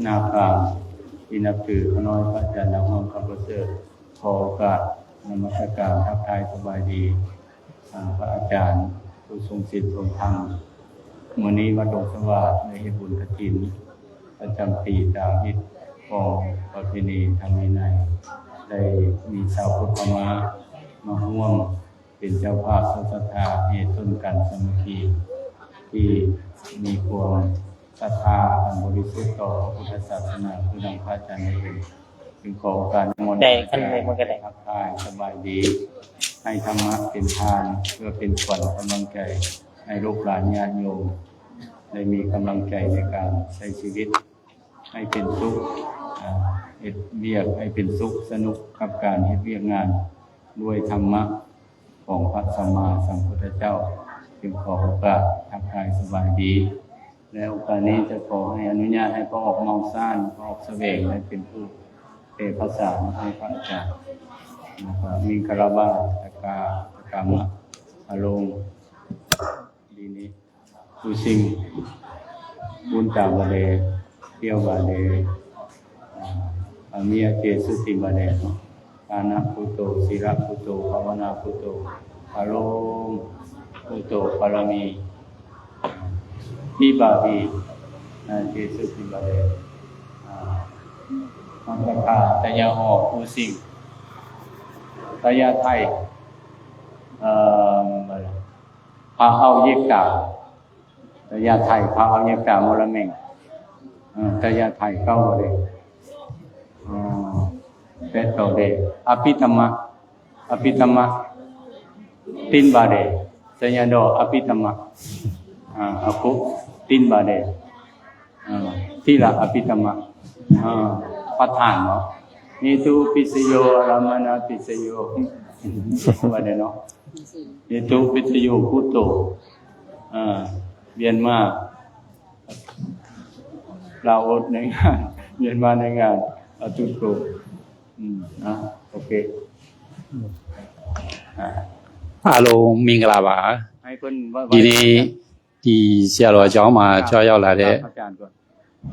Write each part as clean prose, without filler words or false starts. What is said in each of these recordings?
นาคาที่นับถือขน้อยพระอาจารย์นักห้องคำประเสริฐขอโอกาสนมัสการทักทายสบายดีพระอาจารย์ผู้ทรงศีลทรงธรรมมื้อนี้วัดดงสว่างในบุญกฐินประจำปีตามฮิตของประเพณีธรรมวินัยได้มีชาวพุทธมาร่วมเป็นเจ้าภาพศรัทธาเหตุต้นกันสามัคคีที่มีความศรัทธาอันบริสุทธิ์ต่อพระพุทธศาสนาคือดังพระอาจารย์ได้เป็นจึงขอโอกาสนิมนต์ทักทายสบายดีให้ธรรมะเป็นทานเพื่อเป็นขวัญกำลังใจให้ลูกหลานญาติโยมได้มีกำลังใจในการใช้ชีวิตให้เป็นสุขเฮ็ดเวียกให้เป็นสุขสนุกกับการเฮ็ดเวียกงานด้วยธรรมะของพระสัมมาสัมพุทธเจ้าจึงขอโอกาสทักทายสบายดีและโอกาสนี้จะขอให้อนุญาตให้พระออกเมาซ่านพระออกเสวงได้เป็นผู้เทศภาษาให้พระอาจารย์นะครับมีคารวะตะกามะอารมณ์ดีนี้ผู้สิ่งบุญตาบาเลเที่ยวบาเลมีอาเจสุติบาเลกานะพุโตศิระพุโตภาวนาพุโตอารมณ์พุโตปรมีที่บาลีเจสุติบาเลมังคาตยาหอผู้สิ่งตยาไทยพาเอาเยกกาตยาไทยพาเอาเยกกามรเมงตยาไทยเข้าบ่ได้เป็ดโตเดอภิธรรมะตินบาเดสัญญาโดอภิธรรมะอะคุตินบาเดที่ละอภิธรรมะประธานเนาะนิตุปิสโยอรามนาปิสโยว่าได้เนาะนิตุปิสโยพุตโตเวียนมาลาโอดในงานเวียนมาในงานอตุโกโอเคအားလုံးမင်္ဂလာပါให้เพิ่นဒီနေ့ဒီဆရာတော်အကြောင်းမှာကြွားရောက်လာတဲ့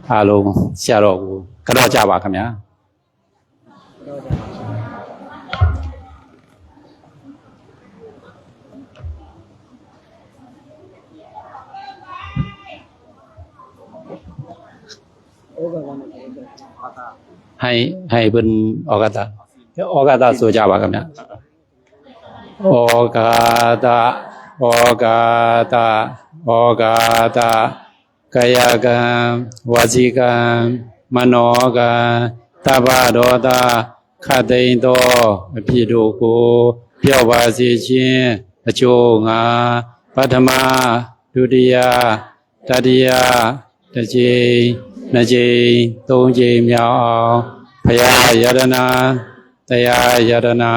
အားလုံးဆရာတော်ကိုကြောက်ကြပါခင်ဗျာให้เพิ่นออกกาตาဆိုကြပါခင်ဗျာဩกาตกายกรรมวจีกรรมมโนกรรมตบะโดตาခတ်သိမ်းသောအဖြစ်တို့ကိုပျောက်ပါစေခြင်းအကျိုးငါပထမဒုတိယတတိယတစ်ကြိမ်နှစ်ကြိမ်သုံးကြိမ်မြောက်အောင်ဘုရားယရနာတရားယရနာ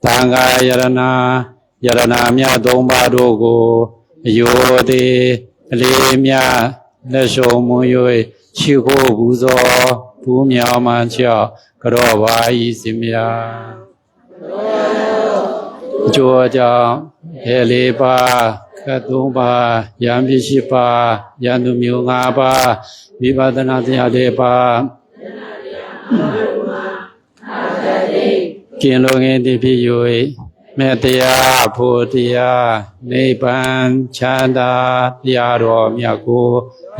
သံဃာယရနာယရနာမြတ်သုံးပါးတို့ကိုအယိုသေးအလေးမြတ်လက်ရှုံးမွ၍ချီခိုးပူဇော်ဘူးမြောင်မှကြောက်ကြောပါဤစင်မြာအကျိုးကြောင့်လေးပါးကသုံးပါးယံပြရှိပါးယံသူမျိုး၅ပါးဝိပဿနာတရား၄ပါးကျင့်လို့ငင်းတည်ဖြစ်၍မေတ္တရားဖို့တရားနိဗ္ဗာန်ချမ်းသာတရားတော်မြတ်ကို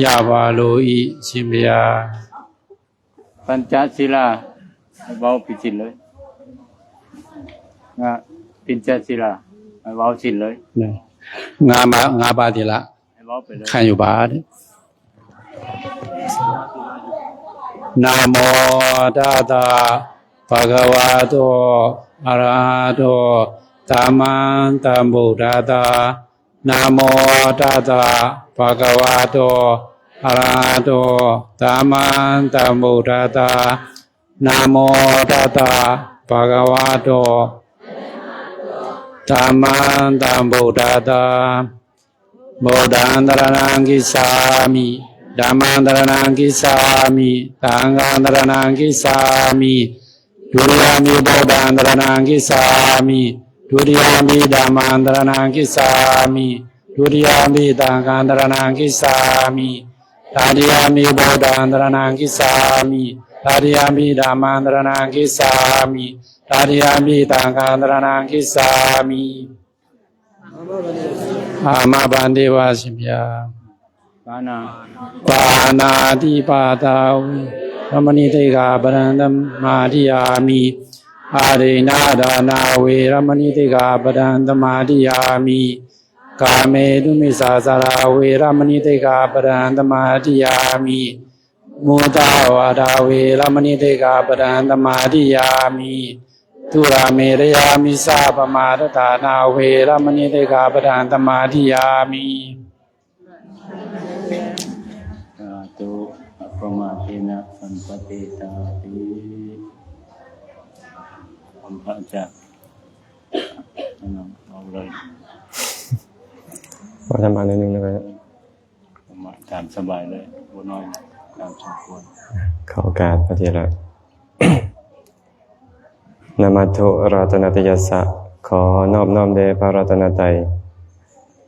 ရပါလို၏ရှင်ဘုရားปัญจศีลาเว้าผิดศีลเลยปัญจศีลาเว้าศีลเลยงาပါးတိလားเว้าไปเลยခံယူပါတဲ့นะโมตัสสะภะคะวะโตอะระหะโตธัมมังสัมพุทธัสสะนะโมตัสสะภะคะวะโตอะระหะโตธัมมังสัมพุทธัสสะนะโมตัสสะภะคะวะโตธัมมังสัมพุทธัสสะโมดันตรณังกิสามิธัมมังตรณังกิสามิสังฆังตรณังกิสามิดุริยามิโบดันตรณังกิสามิดุริยามิธัมมังตรณังกิสามิดุริยามิสังฆังตรณังกิสามิ ตาติยามิบุตังสรณังคัจฉามิตาติยามิธัมมังสรณังคัจฉามิตาติยามิสังฆังสรณังคัจฉามิอามาบันเดวะสิมยาปานาติปาตาวิรมณีติกาปรันตมาธิยามิอารินาดานาเวรมณีติกาปรันตมาธิยามิกาเมตุมิสาสาราเวรมณีติกาปรันตมาธิยามิมุตาวาดาเวรมณีติกาปรันตมาธิยามิทุราเมรยามิสาปมาทฐานาเวรมณีติกาปรันตมาธิยามิสาธุอปมาทินะสันปติตาติพระอาจารย์เอาเลยว่าทำมาหนึ่งนะครับมาตามสบายเลยบ่น้อยตามสมควรขอโอกาสพระเถระนะมัตถุรัตนตยัสสะขอนอบน้อมแด่พระรัตนตรัย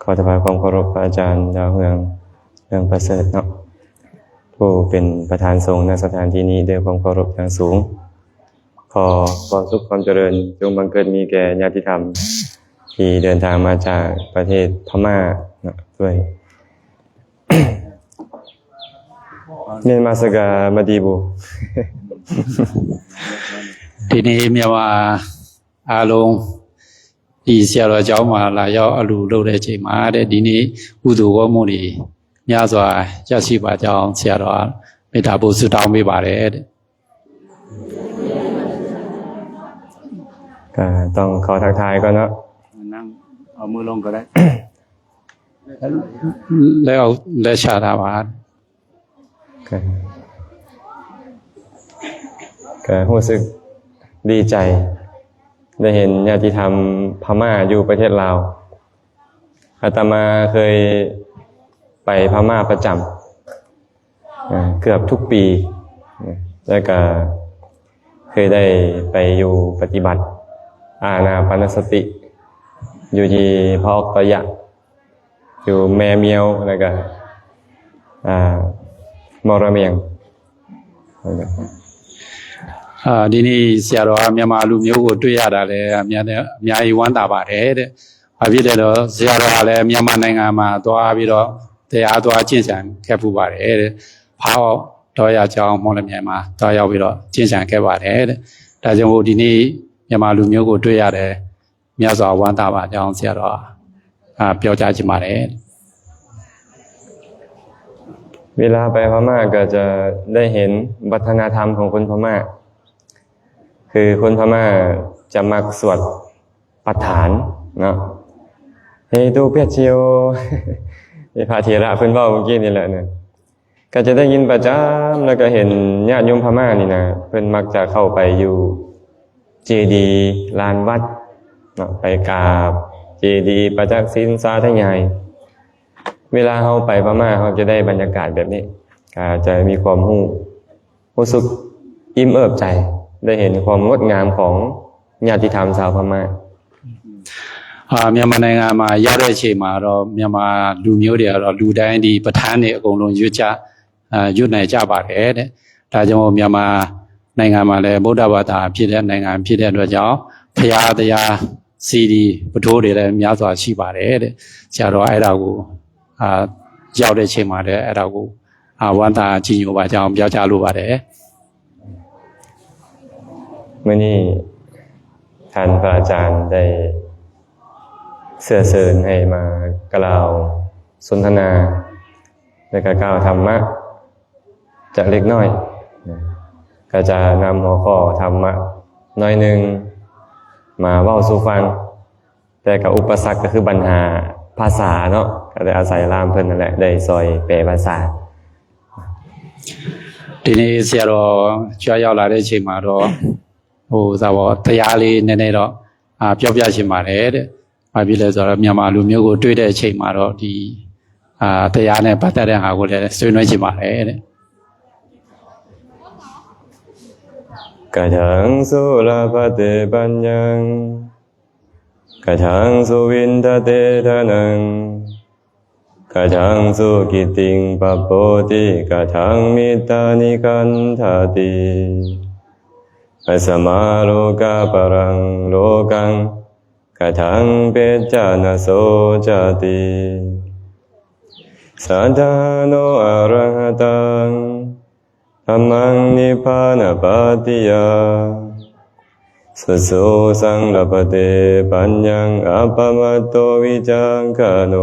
ขอถวายความเคารพพระอาจารย์ดาวเรืองประเสริฐเนาะผู้เป็นประธานสงฆ์ณสถานที่นี้ด้วยความเคารพอย่างสูงขอความสุขความเจริญจงบังเกิดมีแก่ญาติธรรมที่เดินทางมาจากประเทศพม่าด้วยเมียนมาสกามาดีบูဒီနေ့မြန်မာအားလုံးဒီဆရာတော်ကျောင်းမှာလာရောက်အလူလုပ်တဲ့အချိန်မှာတဲ့ဒီနေ့ကုသိုလ်ကောင်းမှုတွေများစွာရရှိပါကြောင်းဆရာတော်မေတ္တာပို့ဆုတောင်းပေးပါတယ်တဲ့ก็ต้องขอทักทายก่อนเนาะนั่งเอามือลงก็ได้แล้วและชาดาบาดก็รู้สึกดีใจได้เห็นญาติธรรมพม่าอยู่ประเทศลาวอาตมาเคยไปพม่าประจำเกือบทุกปีแล้วก็เคยได้ไปอยู่ปฏิบัติอานาปานสติอยู่ที่พอกตยะอยู่แม่เมียวแล้วก็มรเมียงဒီနေ့ဆရာတော်မြန်မာလူမျိုးကိုတွေ့ရတာလည်းအများကြီးဝမ်းသာပါတယ်တဲ့။ဘာဖြစ်လဲတော့ဆရာတော်ကလည်းမြန်မာနိုင်ငံမှာသွားပြီးတော့တရားသွားကျင့်ကြံခဲ့ပူပါတယ်တဲ့။ဖောက်တော်ရကြောင်းမော်လမြိုင်မှာသွားရောက်ပြီးတော့ကျင့်ကြံခဲ့ပါတယ်တဲ့။ဒါကြောင့်ဒီနေ့မြန်မာလူမျိုးကိုတွေ့ရတယ်မြတ်စွာဝမ်းသာပါကြောင်းဆရာတော်ပြောကြားချင်ပါတယ်เวลาไปพม่าก็จะได้เห็นวัฒนธรรมของคนพม่าคือคนพม่าจะมักสวดปัฏฐานเนาะเฮตุเปียเชียวพระเถระเพิ่นเว้าเมื่อกี้นี่แหละเนี่ยก็จะได้ยินประจำแล้วก็เห็นญาติโยมพม่านี่นะเพิ่นมักจะเข้าไปอยู่เจดีย์ลานวัดเนาะไปกราบเจดีย์ประจักษ์ศีลสาธยายเวลาเฮาไปพม่าเฮาจะได้บรรยากาศแบบนี้ก็จะมีความรู้สึกอิ่มเอิบใจได้เห็นความงดงามของญาติธรรมชาวพม่าမြန်မာနိုင်ငံမှာရောက်တဲ့အချိန်မှာတော့မြန်မာလူမျိုးတွေကတော့လူတိုင်းဒီပဋ္ဌာန်းတွေအကုန်လုံးရွတ်နိုင်ကြပါတယ်တဲ့ဒါကြောင့်မြန်မာနိုင်ငံမှာလည်းဗုဒ္ဓဘာသာဖြစ်တဲ့နိုင်ငံဖြစ်တဲ့အတွက်ကြောင့်ဖရာတရားစီဒီပထိုးတွေလည်းများစွာရှိပါတယ်တဲ့ဆရာတော်အဲ့ဒါကိုရောက်တဲ့အချိန်မှာလည်းအဲ့ဒါကိုဝမ်းသာကြည်ညိုပါကြောင်းပြောကြားလိုပါတယ်มื้อนี้ท่านพระอาจารย์ได้เชิญให้มากล่าวสนทนาและก็กล่าวธรรมะจากเล็กน้อยก็จะนำหัวข้อธรรมะน้อยนึงมาเว้าสู่ฟังแต่ก็อุปสรรคก็คือปัญหาภาษาเนาะก็ได้อาศัยล่ามเพิ่นนั่นแหละได้ซอยแปลภาษาဒီနေ့ဆရာတော်ကြွရောက်လာတဲ့အချိန်မှာတော့တရားလေးနည်းနည်းတော့ပြောပြရှင်ပါတယ်တဲ့။ဘာဖြစ်လဲဆိုတော့မြန်မာလူမျိုးကိုတွေ့တဲ့အချိန်မှာတော့ဒီတရားနဲ့ပတ်သက်တဲ့ဟာကိုလည်းဆွေးနွေးရှင်ပါတယ်တဲ့။กะถังสุลาภเตปัญญังกะถังสุวินทเตทนัง กถังสุกิติงปปโปติกถังมิตานิคันธาติปัสสมาโลกาปรังโลกังกถังเปจานาโสจติสัทธาโนอะระหะตังธัมมังนิพพานะปาติยาสโสสังลพเตปัญญังอัปปมัตโตวิจังคโน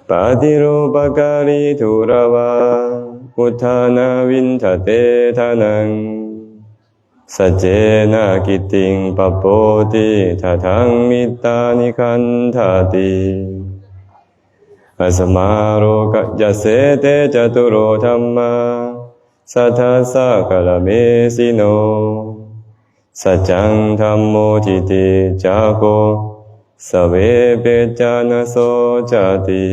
ปาติโรปการิทุรวาพุทธานาวินทเตทานังสัจเจนะกิติงปปโปติทัทังมิตานิคันธาติอัสมาโรกัจจเสเตจตุโรธัมมาสัทธัสสะกะละเมสิโนสัจจังธัมโมทิติจักโกสเวเปจานาโสจติ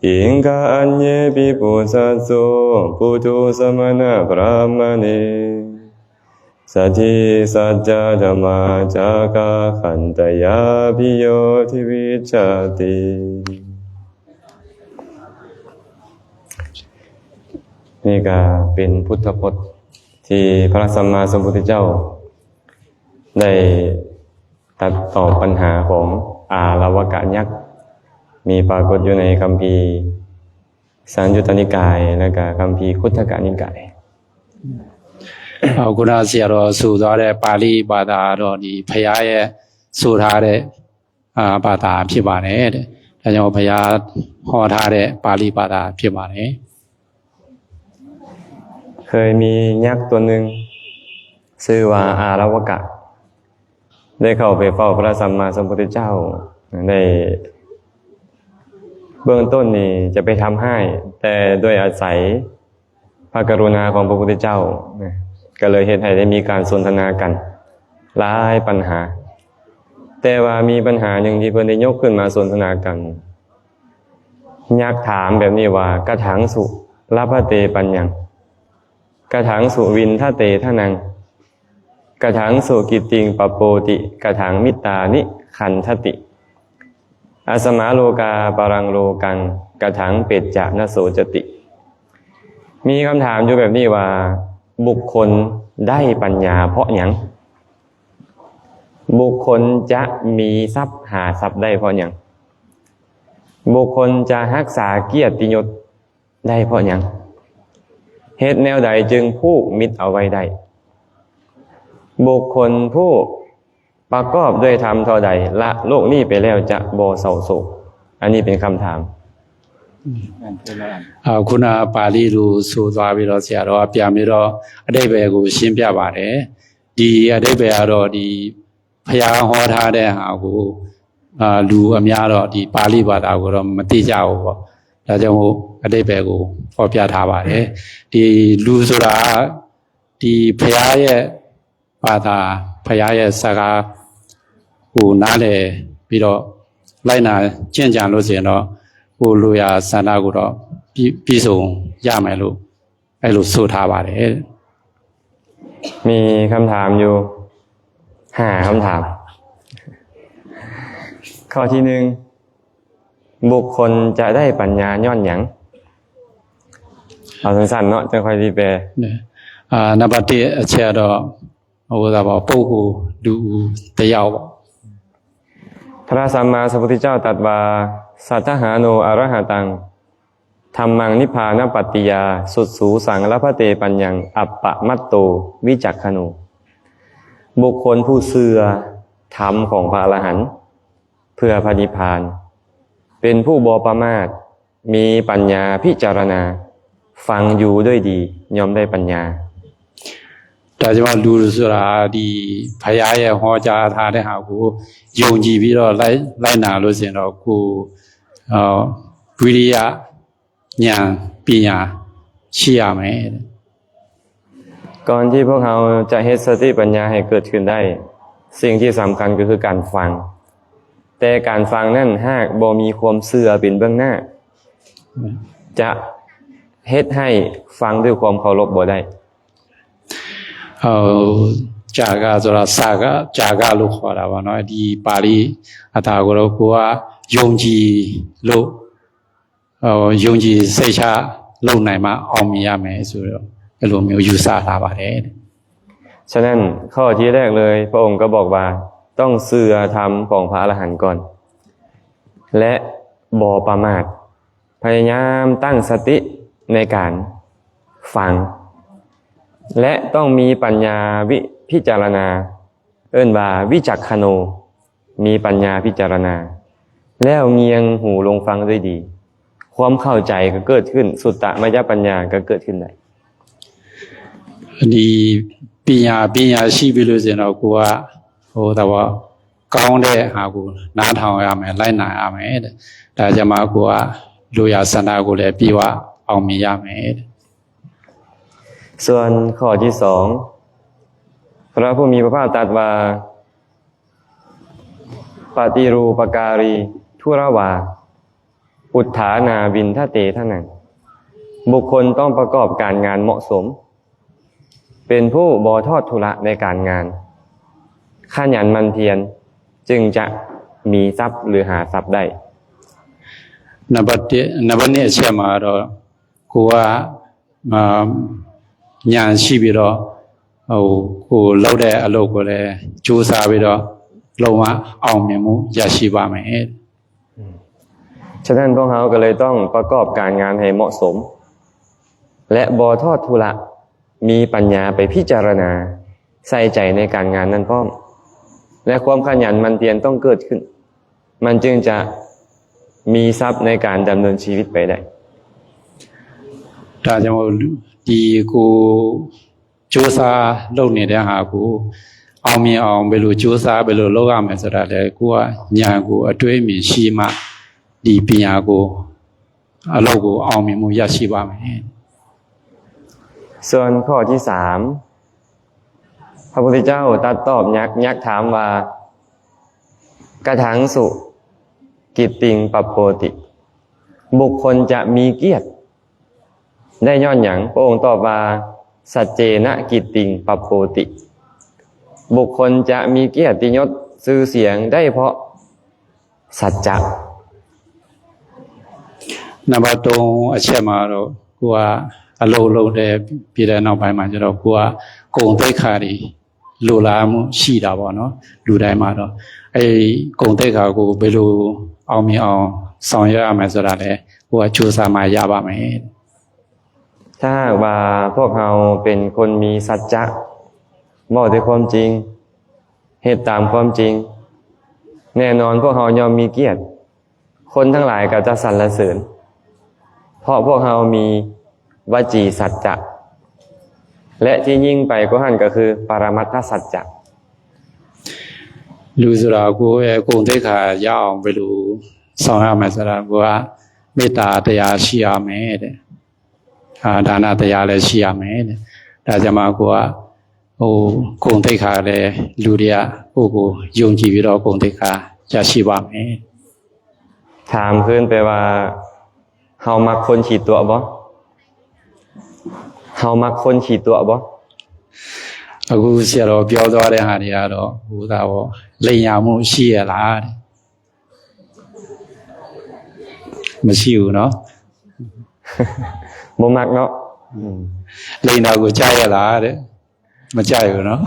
อิงคาอัญเยปิปุสัสโสปุถุสมณะพรามเนสัทธิสัจจธรรมาจากาขันตยาภิโยทิวิจจตินี่ก็เป็นพุทธพจน์ที่พระสัมมาสัมพุทธเจ้าได้ตัดตอบปัญหาของอาลวกะยักษ์มีปรากฏอยู่ในคัมภีร์สังยุตตนิกายและก็คัมภีร์คุตตกนิกายခုနဆရာတော်ဆိုသွားတဲ့ပါဠိဘာသာတော့ဒီဘုရားရဲ့ဆိုထားတဲ့ဘာသာဖြစ်ပါတယ်တဲ့။ဒါကြောင့်ဘုရားဟောထားတဲ့ပါဠိဘာသာဖြစ်ပါတယ်เคยมียักษ์ตัวหนึ่งชื่อว่าอาลวกะได้เข้าไปเฝ้าพระสัมมาสัมพุทธเจ้าได้เบื้องต้นนี่จะไปทำให้แต่ด้วยอาศัยพระกรุณาของพระพุทธเจ้าก็เลยเฮ็ดให้ได้มีการสนทนากันหลายปัญหาแต่ว่ามีปัญหาหนึ่งที่เพิ่นได้ยกขึ้นมาสนทนากันยักษ์ถามแบบนี้ว่ากถังสุลภเตปัญญังกถังสุวินทเตทะนังกถังสุกิติงปปโปติกถังมิตานิคันทติอาสมาโลกาปรังโลกังกถังเปจจานโสจติมีคำถามอยู่แบบนี้ว่าบุคคลได้ปัญญาเพราะหยังบุคคลจะมีทรัพย์หาทรัพย์ได้เพราะหยังบุคคลจะรักษาเกียรติยศได้เพราะหยังเหตุแนวใดจึงผูกมิตรเอาไว้ได้บุคคลผู้ประกอบด้วยธรรมเท่าใดละโลกนี้ไปแล้วจะบ่เศร้าโศกอันนี้เป็นคำถามခုနပါဠိလိုဆိုသွားပြီးတော့ဆရာတော်ကပြန်ပြီးတော့အဓိပ္ပာယ်ကိုရှင်းပြပါတယ်ဒီအဓိပ္ပာယ်ကတော့ဒီဘုရားဟောထားတဲ့ဟာကိုလူအများတော့ဒီပါဠိဘာသာကိုတော့မသိကြဘူးပေါ့ဒါကြောင့်မို့အဓိပ္ပာယ်ကိုဖော်ပြထားပါတယ်ဒီလူဆိုတာဒီဘုရားရဲ့ဘာသာဘုရားရဲ့စကားကိုနားလည်ပြီးတော့လိုက်နာကျင့်ကြံလို့ဆိုရင်တော့ကိုလူရဆန္ဒကိုတော့ပြီးဆုံးရမယ်လို့အဲ့လိုဆိုထားပါတယ်มีคำถามอยู่5คำถามข้อที่1บุคคลจะได้ปัญญาย้อนหยังเอาสั้นๆเนาะจะค่อยรีแปลနံပါတ်1အချက်တော့ဟိုဒါပေါ့ပုဂ္ဂိုလ်လူတယောက်ပေါ့พระสัมมาสัมพุทธเจ้าตรัสว่าสัทธหาโนอรหัตังธัมมังนิพพานปัตติยาสุดสูสังลภเตปัญญังอัปปะมัตโตวิจักขโนบุคคลผู้เชื่อธรรมของพระอรหันต์เพื่อพระนิพพานเป็นผู้บ่ประมาทมีปัญญาพิจารณาฟังอยู่ด้วยดีย่อมได้ปัญญาဒါကြောင့်လူဆိုတာဒီဘုရားရဲ့ဟောကြားထားတဲ့ဟာကိုယုံကြည်ပြီးတော့လိုက်နာလို့ဆိုရင်တော့ကိုဝိရိယဉာဏ်ပညာရှိရမယ်ก่อนที่พวกเราจะเฮ็ดสติปัญญาให้เกิดขึ้นได้สิ่งที่สำคัญก็คือการฟังแต่การฟังนั้นหากบ่มีความเชื่อเป็นเบื้องหน้าจะเฮ็ดให้ฟังด้วยความเคารพบ่ได้จ จากะဆိုတာစကจากะလို့ခေါ်တာပေါ့เนาะဒီပါဠိအထာကိုတော့ကိုကယုံကြည်လို့ယုံကြည်စိတ်ချလုံနိုင်မှအောင်မြင်ရမယ်ဆိုတော့အဲ့လိုမျိုးယူဆလာပါတယ်ฉะนั้นข้อที่แรกเลยพระองค์ก็บอกว่าต้องเชื่อธรรมของพระอรหันต์ก่อนและบ่ประมาทพยายามตั้งสติในการฟังและต้องมีปัญญาพิจารณาเอิ้นว่าวิจักขโนมีปัญญาพิจารณาแล้วเงียงหูลงฟังด้วยดีความเข้าใจก็เกิดขึ้นสุตตมยปัญญาก็เกิดขึ้นได้ဒီပညာရှိပြီလို့ဆိုရင်တော့ကိုကတော့ကောင်းတဲ့ဟာကိုနားထောင်ရမယ်လိုက်နာရမယ်တဲ့ဒါကြောင့်မှကိုကလူရဆန္ဒကိုလည်းပြီးသွားအောင်မြင်ရမယ်တဲ့ส่วนข้อที่2พระผู้มีพระภาคตรัสว่าปฏิรูปการีทุรวาอุทธานาวินทเตทนังบุคคลต้องประกอบการงานเหมาะสมเป็นผู้บ่ทอดทุระในการงานขยันหมั่นเพียรจึงจะมีทรัพย์หรือหาทรัพย์ได้နံပါတ်1အချက်မှာတော့ကိုကညာရှိပြီးတော့ကိုလောက်တဲ့အလုပ်ကိုလည်းကြိုးစားပြီးတော့လုံးဝအောင်မြင်မှုရရှိပါမယ်ฉะนั้นพวกเราก็เลยต้องประกอบการงานให้เหมาะสมและบ่ทอดทุระมีปัญญาไปพิจารณาใส่ใจในการงานนั้นพร้อมและความขยันหมั่นเพียรต้องเกิดขึ้นมันจึงจะมีทรัพย์ในการดำเนินชีวิตไปได้ဒါကြောင့်ဒီကိုကြိုးစားလုပ်နေတဲ့ဟာကိုအောင်မြင်အောင်ဘယ်လိုကြိုးစားဘယ်လိုလုပ်ရမလဲဆိုတာလေကိုကညာကိုအတွေးမြင်ရှိမှဒီပညာကိုအလုပ်ကိုအောင်မြင်မှုရရှိပါမယ်ส่วนข้อที่3พระพุทธเจ้าตรัสตอบยักษ์ถามว่ากถังสุกิตติงปัปโปติบุคคลจะมีเกียรติได้ย้อนหยังพระองค์ตอบว่าสัจเจนะกิตติงปัปโปติบุคคลจะมีเกียรติยศชื่อเสียงได้เพราะสัจจะနံပါတ်3အချက်မှာတော့ကိုကအလုံးလုံးတဲ့ပြည်တဲ့နောက်ပိုင်းမှာကျတော့ကိုကဂုဏ်သိက္ခာတွေလိုလားမှုရှိတာပေါ့နော်လူတိုင်းမှာတော့ဂုဏ်သိက္ခာကိုဘယ်လိုအောင်မြင်အောင်ဆောင်ရွက်ရမယ်ဆိုတာလဲကိုကကြိုးစားမှရပါမယ်ถ้าว่าพวกเราเป็นคนมีสัจจะบอกด้วยความจริงเหตุตามความจริงแน่นอนพวกเราย่อมมีเกียรติคนทั้งหลายก็จะสรรเสริญเพราะพวกเรามีวจีสัจจะและที่ยิ่งไปกว่านั้นก็คือปรมัตถสัจจะလူဆိုတာကိုရဲ့ဂုဏ်သိက္ခာရအောင်ဘယ်လိုဆောင်ရမလဲဆိုတာကိုကမေတ္တာတရားရှိရမယ်တဲ့ဒါနတရားလည်းရှိရမယ်တဲ့ဒါကြောင့်မှကိုကဂုဏ်သိက္ခာလည်းလူတွေကကိုယုံကြည်ပြီးတော့ဂုဏ်သိက္ခာရရှိပါမယ်ถามขึ้นไปว่าเฮามักคนขี้ตัวบ่เฮามักคนขี้ตัวบ่အခုဆရာတော်ပြောသွားတဲ့ဟာတွေကတော့ဒါပေါ့လိမ်ညာမှုရှိရလားတဲ့မရှိဘူးเนาะบ่มักเนาะလိမ်တာကိုကြားရလားတဲ့မကြားဘူးเนาะ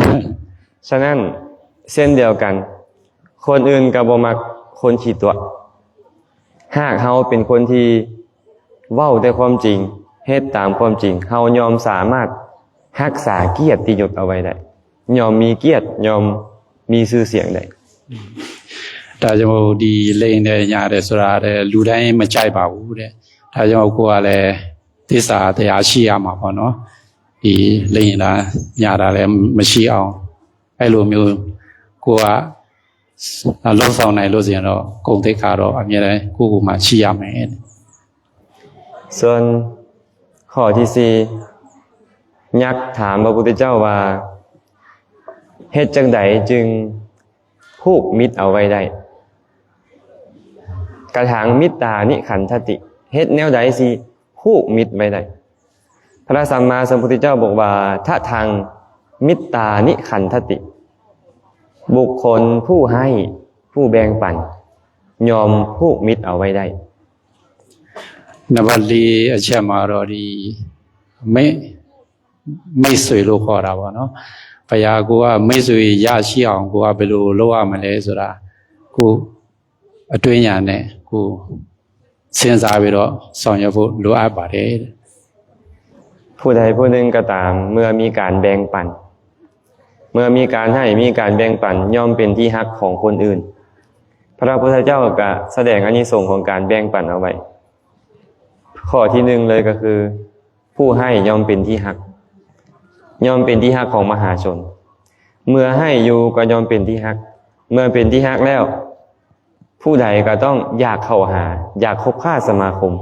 ฉะนั้นเช่นเดียวกันคนอื่นก็บ่มักคนขี้ตัวหากเฮาเป็นคนที่เว้าแต่ความจริงเฮ็ดตามความจริงเฮายอมสามารถรักษาเกียรติยศเอาไว้ได้ยอมมีเกียรติยอมมีชื่อเสียงได้ဒါကြောင့်ဒီလိမ်တဲ့ညာတဲ့ဆိုတာတဲ့လူတိုင်းမကြိုက်ပါဘူးတဲ့ဒါကြောင့်ကိုကလည်းသစ္စာတရားရှိရမှာပေါ့နော်ဒီလိမ်တာညာတာလည်းမရှိအောင်အဲ့လိုမျိုးကိုကလုံးဆောင်နိုင်လို့ဆိုရင်တော့ဂုဏ်သိက္ခာတော့အမြဲတမ်းကိုမှရှိရမယ်ส่วนข้อที่4ยักษ์ถามพระพุทธเจ้าว่าเฮ็ดจังได๋จึงผูกมิตรเอาไว้ได้กระถางมิตตานิขันธติเฮ็ดแนวใดสิผูกมิตรไว้ได้พระสัมมาสัมพุทธเจ้าบอกว่าถ้าทาง มิตตานิขันทติบุคคลผู้ให้ผู้แบ่งปันยอมผูกมิตรเอาไว้ได้နံပါတ်4အချက်မှာတော့ဒီမိတ်ဆွေလို့ခေါ်တာပေါ့နော်ဘုရားကိုကမိတ်ဆွေရရှိအောင်ကိုကဘယ်လိုလုပ်ရမလဲဆိုတာကိုအတွင်းညာနဲ့ကိုစဉ်းစားပြီးတော့ဆောင်ရွက်ဖို့လိုအပ်ပါတယ်ผู้ใดผู้หนึ่งก็ตามเมื่อมีการแบ่งปันเมื่อมีการให้มีการแบ่งปันย่อมเป็นที่ฮักของคนอื่นพระพุทธเจ้าก็แสดงอานิสงส์ของการแบ่งปันเอาไว้ข้อที่1เลยก็คือผู้ให้ย่อมเป็นที่ฮักย่อมเป็นที่ฮักของมหาชนเมื่อให้อยู่ก็ย่อมเป็นที่ฮักเมื่อเป็นที่ฮักแล้วผู้ใดก็ต้องอยากเข้าหาอยากคบค้าสมาคม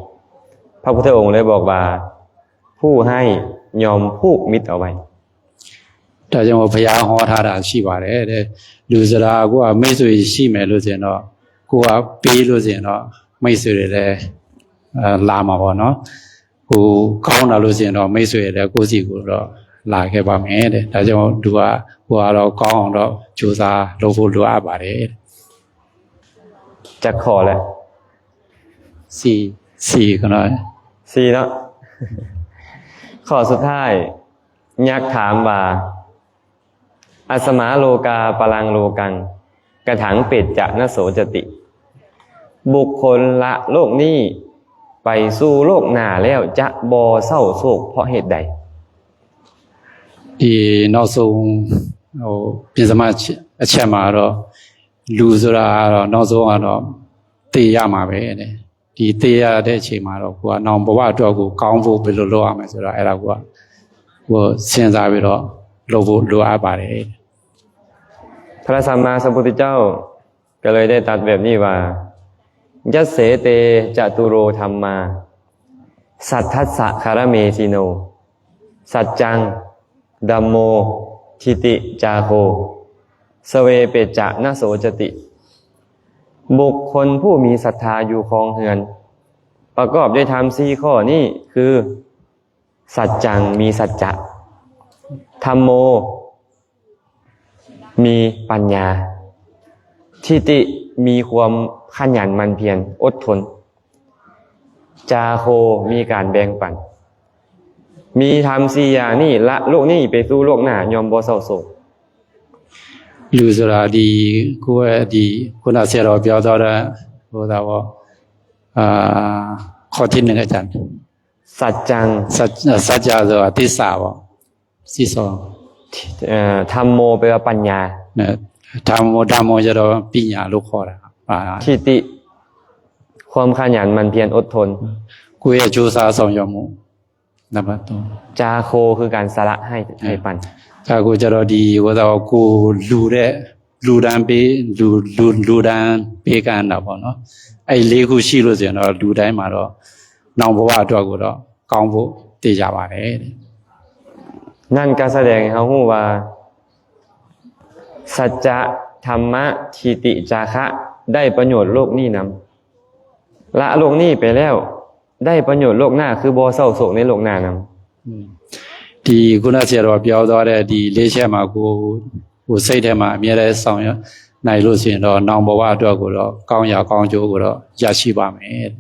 พระพุทธองค์เลยบอกว่าผู้ให้ยอมผูกมิตรเอาไว้ဒါကြောင့်ဘုရားဟောထားတာရှိပါတယ်တဲ့လူစရာကိုကမိတ်ဆွေရှိမယ်လို့ဆိုရင်တော့ကိုကပေးလို့ဆိုရင်တော့မိတ်ဆွေတွေလည်းလာမှာပေါ့နော်ကိုကောင်းတာလို့ဆိုရင်တော့မိတ်ဆွေတွေကိုစီကိုတော့လာခဲ့ပါမယ်တဲ့ဒါကြောင့်သူကကိုကတော့ကောင်းအောင်တော့ကြိုးစားလုပ်ဖို့လိုအပ်ပါတယ်จะขอแล้ว4กันหน่อย4เนาะข้อสุดท้ายอยากถามว่าอสมาโลกาปรังโลกังกระถังเป็ดจะนโสจติบุคคลละโลกนี้ไปสู่โลกหน้าแล้วจะบ่เศร้าโศกเพราะเหตุใดဒီနောက်ဆုံးပြင်စမအချက်မှာတော့လူဆိုတာကတော့နောက်ဆုံးကတော့သိရမှာပဲတဲ့ဒီသိရတဲ့အချိန်မှာတော့ကိုကနောင်ဘဝအတွက်ကိုကောင်းဖို့ဘယ်လိုလုပ်ရမလဲဆိုတော့အဲ့ဒါကိုစဉ်းစားပြီးတော့လုပ်ဖို့လိုအပ်ပါတယ်พระสัมมาสัมพุทธเจ้าก็เลยได้ตรัสแบบนี้ว่ายัสเสเตจตุโรธัมมาสัทธัสสะคารเมสิโนสัจจังธัมโมทิติจาโคสเวเปจะนโสจติบุคคลผู้มีศรัทธาอยู่ครองเรือนประกอบด้วยธรรม4ข้อนี้คือสัจจังมีสัจจะธัมโมมีปัญญาทิติมีความขยันหมั่นเพียรอดทนจาโคมีการแบ่งปันมีธรรม4อย่างนี้ละโลกนี้ไปสู่โลกหน้ายอมบ่เศร้าโศกလူဆိုတာဒီကိုယ့်ရဲ့ဒီခုနဆရာတော်ပြောတော့တဲ့ဟိုဒါပေါ့ခေါ်တဲ့ငါကြံสัจจังสัจจะဆိုတာသစ္စာပေါ့စီစောธัมโมแปลว่าปัญญาธัมโมจะတော့ပညာလို့ခေါ်တာทิติความขยันหมั่นเพียรอดทนကိုယ့်ရဲ့ကြိုးစားဆောင်ရွက်မှုနံပါတ်3จาโคคือการสละให้ปันဒါကိုကြတော့ဒီဟိုတော့ကိုလူတန်းပေးကမ်းတာပေါ့နော်အဲ့၄ခုရှိလို့ဆိုရင်တော့လူတိုင်းမှာတော့နောင်ဘဝအတွက်ကိုတော့ကောင်းဖို့တည်ကြပါတယ်တဲ့นั่นก็แสดงให้เฮาฮู้ว่าสัจจะธรรมะทิติจาคะได้ประโยชน์โลกนี้นำละโลกนี้ไปแล้วได้ประโยชน์โลกหน้าคือบ่เศร้าโศกในโลกหน้านำဒီခုနဆရာတော်ပြောသွားတဲ့ဒီ၄ချက်မှာကိုစိတ်ထဲမှာအမြဲတမ်းဆောင်ရနိုင်လို့ဆိုရင်တော့နောင်ဘဝအတွက်ကိုတော့ကောင်းရာကောင်းကျိုးကိုတော့ရရှိပါမယ်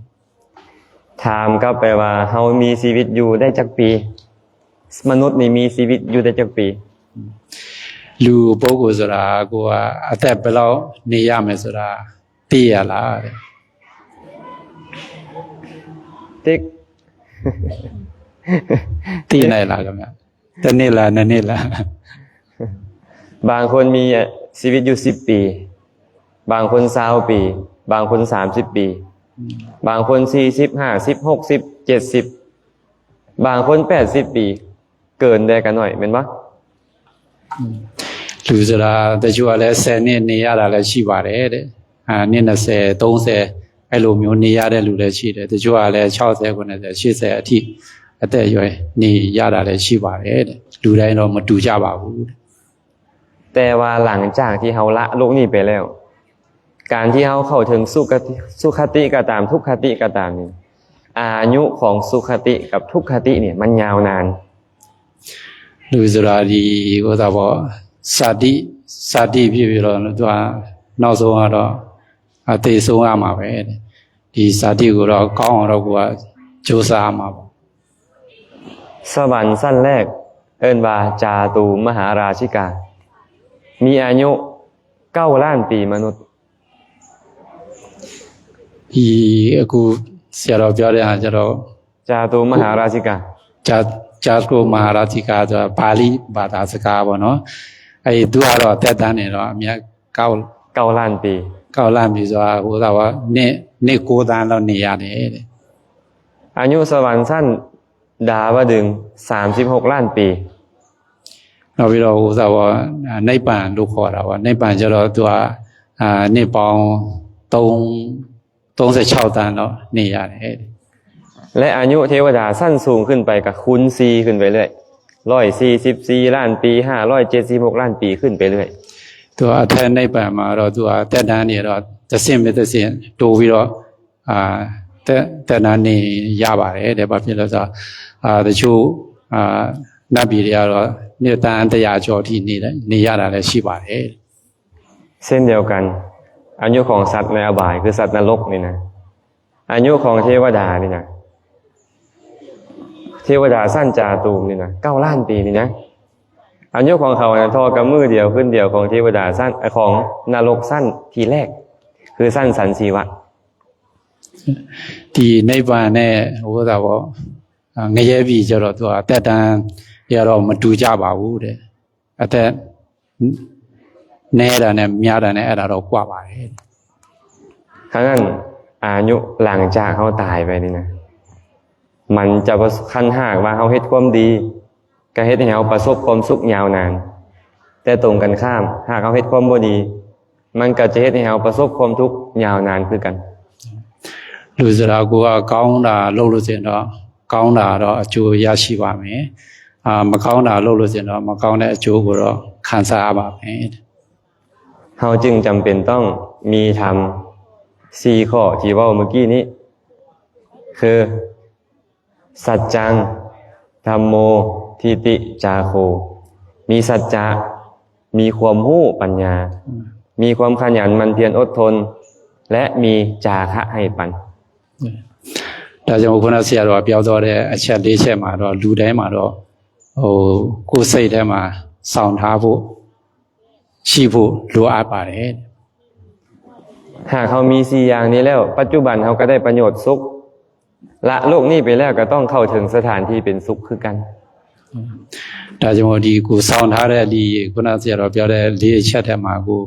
ถามก็แปลว่าเฮามีชีวิตอยู่ได้จักปีมนุษย์นี่มีชีวิตอยู่ได้จักปีလူပုဂ္ဂိုလ်ဆိုတာကိုကအသက်ဘယ်လောက်နေရမယ်ဆိုတာသိရလားတဲ့ติ๊กသိနိုင်လားခင်ဗျတစ်နှစ်လားနှစ်နှစ်လားบางคนมีชีวิตอยู่10ปีบางคน20ปีบางคน30ปีบางคน40 50 60 70บางคน80ปีเกินได้กันหน่อยแม่นบ่လူဆိုတာတချို့ကလည်း10နှစ်နေရတာလည်းရှိပါတယ်တဲ့နှစ်20 30အဲ့လိုမျိုးနေရတဲ့လူလည်းရှိတယ်တချို့ကလည်း60 90 80အထိအသက်အရွယ်နေရတာလည်းရှိပါတယ်တဲ့လူတိုင်းတော့မတူကြပါဘူးတဲ့แต่ว่าหลังจากที่เฮาละโลกนี้ไปแล้วการที่เฮาเข้าถึงสุขติก็ตามทุกขติก็ตามนี่อายุของสุขติกับทุกขติเนี่ยมันยาวนาน လူဆိုတာဒီဥသာပေါ့စာတိဖြစ်ပြီးတော့သူကနောက်ဆုံးကတော့အသေးဆုံးရမှာပဲဒီစာတိကိုတော့ကောင်းအောင်တော့ကိုကကြိုးစားမှာပေါ့ สวรรค์สั้นแรกเอิ้นว่าจาตุมหาราชิกามีอายุ9ล้านปีมนุษย์ ဒီအခုဆရာတော်ပြောတဲ့ဟာကျတော့ จาตุมหาราชิกา ဂျာကိုမဟာရာတိကာဆိုတာပါဠိဘာသာစကားပေါ့နော်အဲဒီသူကတော့တက်တန်းနေတော့အမြတ်9ล้านปี 9လမ်းပြီဆိုတာဟိုတော့နှစ်9တန်းလောက်နေရတယ်တဲ့ อายุสวรรค์สั้นดาวดึง36ล้านปี နောက်ပြီးတော့ဟိုဆိုတော့နိဗ္ဗာန်လို့ခေါ်တာပေါ့နိဗ္ဗာန်ကျတော့သူကနှစ်ပေါင်း36တန်းတော့နေရတယ်တဲ့ และอายุเทวดาสั้นสูงขึ้นไปกับคูณ4ขึ้นไปเรื่อย144ล้านปี576ล้านปีขึ้นไปเรื่อย သူကအထက်နိဗ္ဗာန်မှာတော့သူကတက်တန်းနေတော့တစ်ဆင့်ပဲတစ်ဆင့်တိုးပြီးတော့တက်တန်းနေရပါတယ်တဲ့ဘာဖြစ်လဲဆိုတော့တချို့နတ်ပြည်တွေကတော့နှစ်တန်း100ကျော်ထိနေရတာလည်းရှိပါတယ် เช่นเดียวกันอายุของสัตว์ในอบายคือสัตว์นรกนี่นะอายุของเทวดานี่นะเทวดาสั้นจาตุมนี่นะ9ล้านปีนี่นะอายุของเขาเนี่ยเท่ากับมือเดียวขึ้นเดียวของเทวดาสั้นของนรกสั้นทีแรกคือสั้นสันสีวะ ဒီနိဗ္ဗာန်နဲ့ဟိုတော့ငရဲပြည်ကျတော့သူကတက်တန်းရတော့မတူကြပါဘူးတဲ့အသက်နဲတာနဲ့များတာနဲ့အဲ့ဒါတော့ကွာပါတယ် ครั้งนั้นอายุหลังจากเขาตายไปนี่นะมันจะคันหากว่าเขาเฮ็ดความดีก็เฮ็ดให้เขาประสบความสุขยาวนานแต่ตรงกันข้ามหากเขาเฮ็ดความบ่ดีมันก็จะเฮ็ดให้เขาประสบความทุกข์ยาวนานคือกัน လူစရာကိုကကောင်းတာလုပ်လို့စင်တော့ကောင်းတာတော့အကျိုးရရှိပါမယ်မကောင်းတာလုပ်လို့စင်တော့မကောင်းတဲ့အကျိုးကိုတော့ခံစားရပါမယ် เราจึงจำเป็นต้องมีธรรม4ข้อที่เว้าเมื่อกี้นี้คือสัจจังธัมโมทิติจาโคมีสัจจะมีความรู้ปัญญามีความขยันหมั่นเพียรอดทนและมีจาคะให้ปัน ဒါကြောင့်ခုနဆရာတော်ပြောသွားတဲ့အချက်၄ချက်မှာတော့လူတိုင်းမှာတော့ကိုယ်စိတ်ထဲမှာစောင့်ထားဖို့ရှိဖို့လိုအပ်ပါတယ် หากเขามี4อย่างนี้แล้วปัจจุบันเขาก็ได้ประโยชน์สุขละโลกนี้ไปแล้วก็ต้องเข้าถึงสถานที่เป็นสุขคือกัน ဒါကြောင့်ဒီကိုစောင့်ထားတဲ့ဒီခုနဆရာတော်ပြောတဲ့၄ချက်ထဲမှာကို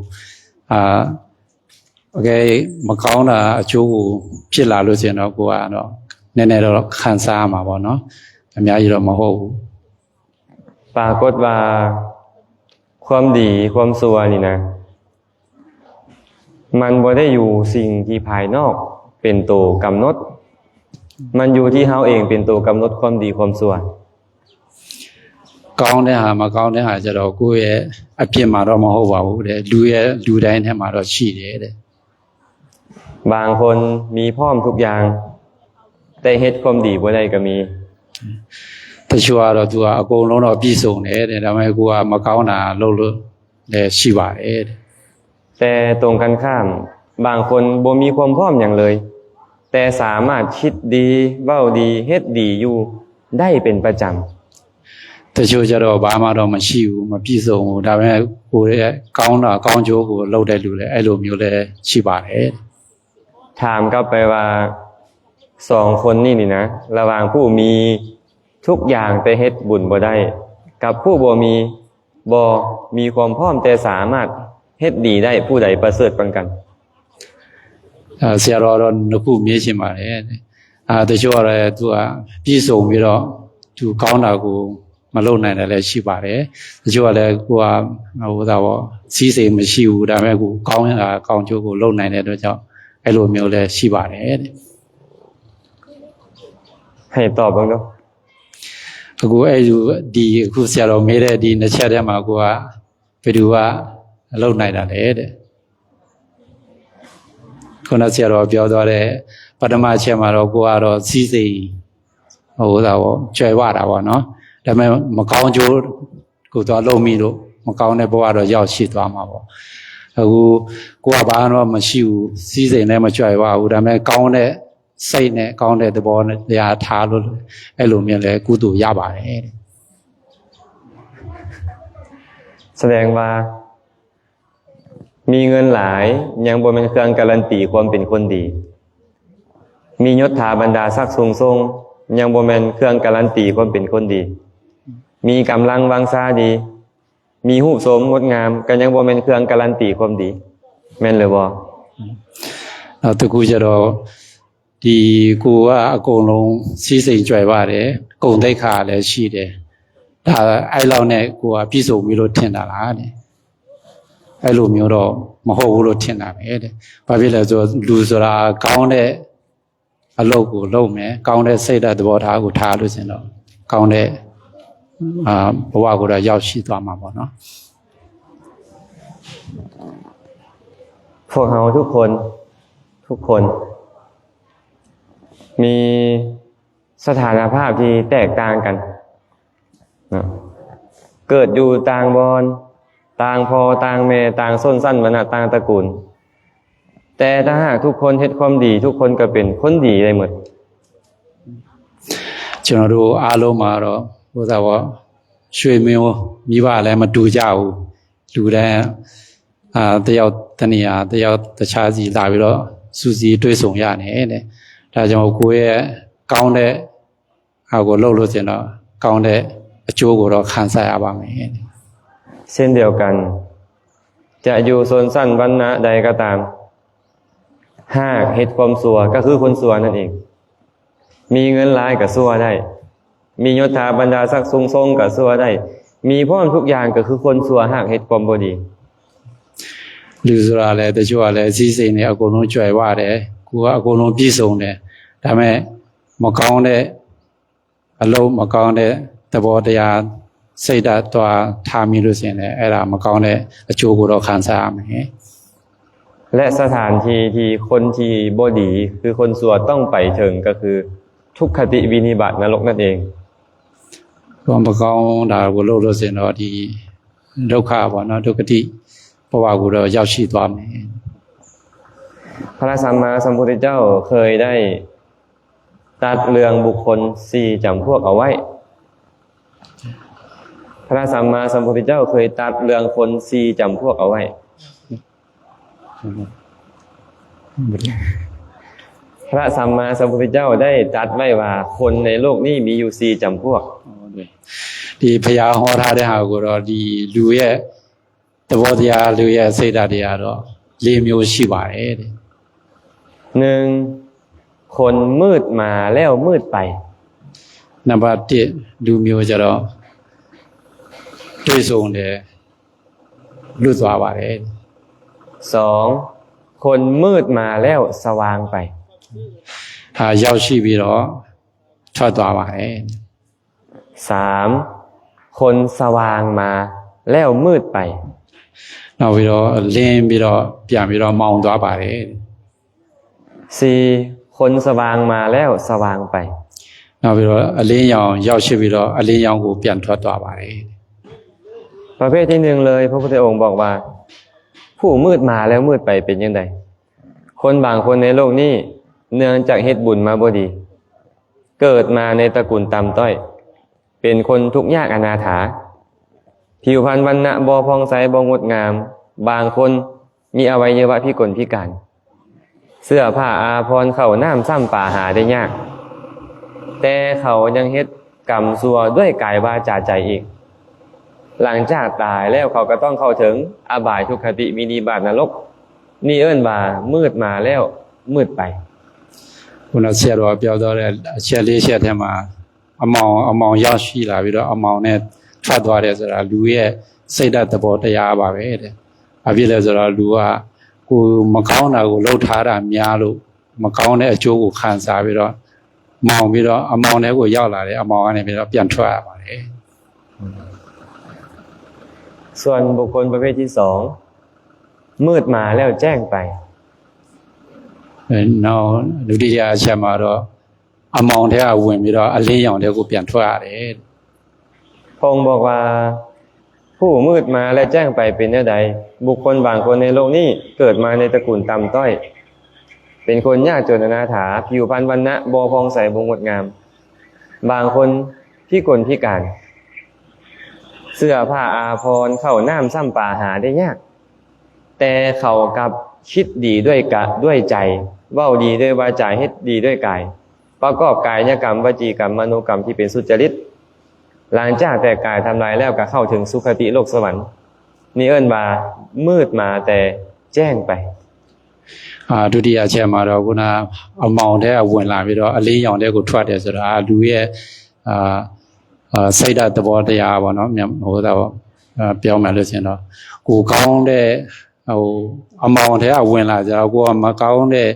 โอเคမကောင်းတာအကျိုးကိုဖြစ်လာလို့ဆိုရင်တော့ကိုကတော့နည်းနည်းတော့ခံစားရမှာပေါ့နော်အများကြီးတော့မဟုတ်ဘူး ปรากฏว่าความดีความชั่วนี่นะมันบ่ได้อยู่สิ่งที่ภายนอกเป็นตัวกำหนดมันอยู่ที่เฮาเองเป็นตัวกำหนดความดีความชั่ว ကောင်းတဲ့ဟာမကောင်းတဲ့ဟာကျတော့ကိုယ့်ရဲ့အပြစ်မှာတော့မဟုတ်ပါဘူးတဲ့လူတိုင်းထဲမှာတော့ရှိတယ်တဲ့ บางคนมีพร้อมทุกอย่างแต่เฮ็ดความดีบ่ได้ก็มี တချို့ကတော့သူကအကုန်လုံးတော့ပြည့်စုံတယ်တဲ့ဒါပေမဲ့ကိုကမကောင်းတာလုပ်လို့လည်းရှိပါတယ်တဲ့ แต่ตรงกันข้ามบางคนบ่มีความพร้อมหยังเลยแต่สามารถคิดดีเว้าดีเฮ็ดดีอยู่ได้เป็นประจำ တချို့ကျတော့ဘာမှတော့မရှိဘူးမပြည့်စုံဘူးဒါပေမဲ့ကိုယ်ရဲ့ကောင်းတာကောင်းကျိုးကိုလုပ်တဲ့လူလည်းအဲ့လိုမျိုးလည်းရှိပါတယ် ถามกลับไปว่า2คนนี่นะระหว่างผู้มีทุกอย่างแต่เฮ็ดบุญบ่ได้กับผู้บ่มีความพร้อมแต่สามารถเฮ็ดดีได้ผู้ใดประเสริฐกว่ากัน ဆရာတော်တော့နှစ်ခုမြင်ချင်ပါတယ်တချို့ကတော့သူကပြည့်စုံပြီးတော့သူကောင်းတာကိုမလုပ်နိုင်တယ်လည်းရှိပါတယ်တချို့ကလည်းကိုကဟိုဒါပေါ့စီးစိမ်မရှိဘူးဒါပေမဲ့ကိုကောင်းတာကောင်းကျိုးကိုလုပ်နိုင်တဲ့အတွက်ကြောင့်အဲ့လိုမျိုးလည်းရှိပါတယ်တဲ့ ให้ตอบบ้างเนาะ အခုအဲ့ဒီအခုဆရာတော်မေးတဲ့ဒီနှစ်ချက်ထဲမှာကိုကဘယ်သူကလုပ်နိုင်တာလဲတဲ့ခုနဆရာတော်ပြောသွားတဲ့ပထမချက်မှာတော့ကိုကတော့စီးစိမ်ဟိုဒါပေါ့ကျွဲဝတာပေါ့နော် ဒါပေမဲ့မကောင်းကျိုးကိုတော့လုံးမိလို့မကောင်းတဲ့ဘဝတော့ရောက်ရှိသွားမှာပေါ့အခုကိုကဘာမှမရှိဘူးစီးစိမ်လည်းမကြွယ်ဝဘူးဒါပေမဲ့ကောင်းတဲ့စိတ်နဲ့ကောင်းတဲ့သဘောနဲ့တရားထားလို့အဲ့လိုမျိုးလဲကုသိုလ်ရပါတယ်တဲ့แสดงว่ามีเงินหลายยังบ่แม่นเครื่องการันตีความเป็นคนดีมียศถาบรรดาศักดิ์สูงส่งยังบ่แม่นเครื่องการันตีความเป็นคนดีมีกำลังวังชาดีมีรูปโสมงดงามก็ยังบ่แม่นเครื่องการันตีความดีแม่นหรือบ่နောက်တစ်ခုကျတော့ဒီကိုကအကုန်လုံးစီးစိမ်ကြွယ်ပါတယ်ဂုဏ်သိက္ခာလည်းရှိတယ်ဒါအဲ့လောက်နဲ့ကိုကပြည့်စုံပြီလို့ထင်တာလားတဲ့အဲ့လိုမျိုးတော့မဟုတ်ဘူးလို့ထင်တာပဲတဲ့ဘာဖြစ်လဲဆိုလူဆိုတာကောင်းတဲ့အလုပ်ကိုလုပ်မယ်ကောင်းတဲ့စိတ်ဓာတ်သဘောထားကိုထားလို့ရှင်တော့ကောင်းတဲ့ဘဝကိုတော့ရောက်ရှိသွားမှာပေါ့နော်พวกเราทุกคนมีสถานภาพที่แตกต่างกันนะเกิดอยู่ต่างบอนต่างพ่อต่างแม่ต่างส้นสั้นวรรณะต่างตระกูลแต่ถ้าหากทุกคนเฮ็ดความดีทุกคนก็เป็นคนดีได้หมดကျွန်တော်တို့အားလုံးမှာတော့ဟိုသာပေါ့ရွှေမျိုးမိဘလည်းမတူကြဘူးလူတိုင်းတယောက်တနေရာတယောက်တခြားစီလာပြီးတော့စူးစီးတွေ့ဆုံရတယ်တဲ့ဒါကြောင့်ကိုယ့်ရဲ့ကောင်းတဲ့ဟာကိုလုပ်လို့ရှင်တော့ကောင်းတဲ့အကျိုးကိုတော့ခံစားရပါမယ်เช่นเดียวกันจะอยู่ชนชั้นวรรณะใดก็ตามหากเฮ็ดความชั่วก็คือคนชั่วนั่นเองมีเงินหลายก็ชั่วได้มียศถาบรรดาศักดิ์สูงส่งก็ชั่วได้มีพร้อมทุกอย่างก็คือคนชั่วหากเฮ็ดความบ่ดีလူဆိုတာလည်းတချို့ကလည်းအစည်းစိမ်နဲ့အကုန်လုံးကြွယ်ဝတယ်ကိုကအကုန်လုံးပြည့်စုံတယ်ဒါပေမဲ့မကောင်းတဲ့အလုံးမကောင်းတဲ့သဘောတရားစိတ်ဓာတ်သွားထားမိလို့ရှင်လည်းအဲ့ဒါမကောင်းတဲ့အကျိုးကိုတော့ခံစားရမယ်และสถานที่ที่คนที่บ่ดีคือคนชั่วต้องไปถึงก็คือทุกขติวินิบาตนรกนั่นเองก็မကောင်းတာကိုလုပ်လို့ရှင်တော့ဒီဒုက္ခပေါ့နော်ဒုက္ခတိဘဝကိုတော့ရောက်ရှိသွားမယ်พระสัมมาสัมพุทธเจ้าเคยได้ตัดเรื่องบุคคล4จำพวกเอาไว้พระสัมมาสัมพุทธเจ้าเคยตัดเรื่องคน4จำพวกเอาไว้พระสัมมาสัมพุทธเจ้าได้ตัดไว้ว่าคนในโลกนี้มีอยู่4จำพวกဒီဘုရားဟောထားတဲ့ဟာကိုတော့ဒီလူရဲ့သဘောတရားလူရဲ့စိတ်ဓာတ်တရားတော့4မျိုးရှိပါတယ်တဲ့1คนมืดมาแล้วมืดไปနံပါတ်1လူမျိုးကြတော့တွေ့ဆုံတယ်လွတ်သွားပါတယ်2คนมืดมาแล้วสว่างไปရောက်ရှိပြီးတော့ထွက်သွားပါတယ်3คนสว่างมาแล้วมืดไปနောက်ပြီးတော့လင်းပြီးတော့ပြန်ပြီးတော့မောင်းသွားပါတယ်4คนสว่างมาแล้วสว่างไปနောက်ပြီးတော့အလင်းရောင်ရောက်ရှိပြီးတော့အလင်းရောင်ကိုပြန်ထွက်သွားပါတယ်ประเภทที่1เลยพระพุทธองค์บอกว่าผู้มืดมาแล้วมืดไปเป็นจังได๋คนบางคนในโลกนี้เนื่องจากเฮ็ดบุญมาบ่ดีเกิดมาในตระกูลต่ำต้อยเป็นคนทุกข์ยากอนาถาผิวพรรณวรรณะบ่ผ่องใสบ่งดงามบางคนมีอวัยวะพิกลพิการเสื้อผ้าอาภรณ์เข้าน้ำซ้ำป่าหาได้ยากแต่เขายังเฮ็ดกรรมชั่วด้วยกายวาจาใจอีกหลังจากตายแล้วเขาก็ต้องเข้าถึงอบายทุกขติวินิบาตนรกนี่เอิ้นว่ามืดมาแล้วมืดไปခုနဆရာတော်ပြောတော့တဲ့အချက်လေးချက်ထဲမှာအမောင်ရောက်ရှိလာပြီးတော့အမောင်နဲ့ထွက်သွားတယ်ဆိုတာလူရဲ့စိတ်ဓာတ်သဘောတရားပါပဲတဲ့။ဘာဖြစ်လဲဆိုတော့လူကကိုမကောင်းတာကိုလှုပ်ထားတာများလို့မကောင်းတဲ့အကျိုးကိုခံစားပြီးတော့မောင်ပြီးတော့အမောင်ထဲကိုရောက်လာတယ်အမောင်ကနေပြီးတော့ပြန်ထွက်ရပါတယ်။ส่วนบุคคลประเภทที่2มืดมาแล้วแจ้งไปနောက်ဒုတိယအချက်မှာတော့အမောင်ထဲကဝင်ပြီးတော့အလင်းရောင်ထဲကိုပြန်ထွက်ရတယ် พระองค์บอกว่าผู้มืดมาและแจ้งไปเป็นแนวใดบุคคลบางคนในโลกนี้เกิดมาในตระกูลต่ำต้อยเป็นคนยากจนอนาถาผิวพรรณวรรณะบ่ผ่องใสบ่งดงามบางคนพิกลพิการเสื้อผ้าอาภรณ์ข้าวน้ำซ้ำปลาหาได้ยากแต่เขากับคิดดีด้วยใจเว้าดีด้วยวาจาเฮ็ดดีด้วยกายประกอบกายกรรมวจีกรรมมโนกรรมที่เป็นสุจริตหลังจากแต่กายทำลายแล้วก็เข้าถึงสุคติโลกสวรรค์นี่เอิ้นว่ามืดมาแต่แจ้งไปဒုတိယအချက်မှာတော့ခုနအမောင်တဲ့ဝင်လာပြီးတော့အလေးရောင်တဲ့ကိုထွက်တယ်ဆိုတာလူရဲ့စိတ်ဓာတ်သဘောတရားပေါ့နော်ဟိုဒါပေါ့ပြောမှလို့ရှင်တော့ကိုကောင်းတဲ့အမောင်တဲ့ဝင်လာကြတော့ကိုကမကောင်းတဲ့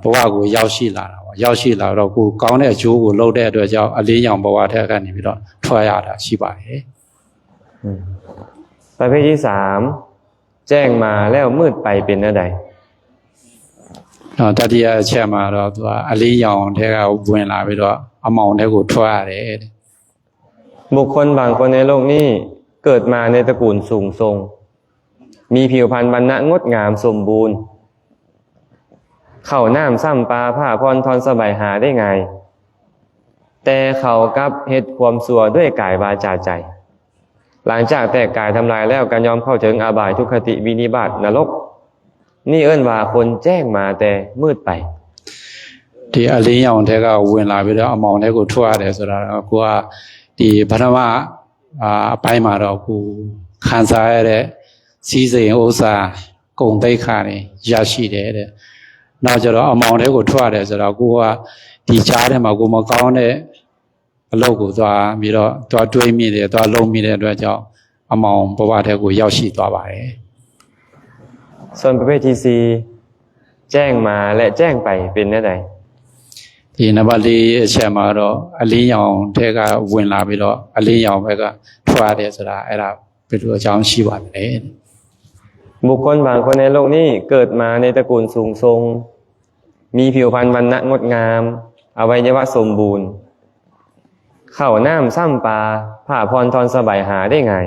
ဘဝကိုရောက်ရှိလာတာပေါ့ရောက်ရှိလာတော့ကိုကောင်းတဲ့အကျိုးကိုလုပ်တဲ့အတွက်ကြောင့်အလေးရောင်ဘဝထက်ကနေပြီးတော့ထွက်ရတာရှိပါတယ်ประเภทที่3แจ้งมาแล้วมืดไปเป็นจังได๋တတိယအချက်မှာတော့သူကအလေးရောင်ထဲကဝင်လာပြီးတော့အမောင်ထဲကိုထွက်ရတယ်တဲ့บุคคลบางคนในโลกนี้เกิดมาในตระกูลสูงทรงมีผิวพรรณวรรณะงดงามสมบูรณ์ข้าวน้ำซ้ำปลาผ้าพรทรสบายหาได้ง่ายแต่เขากับเฮ็ดความชั่วด้วยกายวาจาใจหลังจากแต่กายทำลายแล้วก็ยอมเข้าถึงอบายทุกขติวินิบาตนรกนี่เอิ้นว่าคนแจ้งมาแต่มืดไปဒီအလင်းရောင်ထဲကဝင်လာပြီးတော့အမောင်ထဲကိုထွက်ရတယ်ဆိုတာကိုကဒီပထမအပိုင်းမှာတော့ကိုခံစားရတဲ့စီးစိမ်ဥစ္စာဂုဏ်သိက္ခာတွေရရှိတယ်တဲ့နောက်ကျတော့အမောင်ထဲကိုထွက်ရတယ်ဆိုတော့ကိုကဒီကြားထဲမှာကိုမကောင်းတဲ့အလုပ်ကိုသွားပြီးတော့သွားတွေးမိတယ်သွားလုံးမိတဲ့အတွက်ကြောင့်အမောင်ဘဝထဲကိုရောက်ရှိသွားပါတယ်ส่วนประเภทที่4แจ้งมาและแจ้งไปเป็นจังได๋ဒီနံပါတ်4အချက်မှာတော့အလင်းရောင်ထဲကဝင်လာပြီးတော့အလင်းရောင်ဘက်ကထွက်ရတယ်ဆိုတာအဲ့ဒါဘယ်လိုအကြောင်းရှိပါလဲบุคคลบางคนในโลกนี้เกิดมาในตระกูลสูงทรงมีผิวพรรณวรรณะงดงามอวัยวะสมบูรณ์ข้าวน้ำซ้ำปลาผ้าพรทรสบายหาได้ง่าย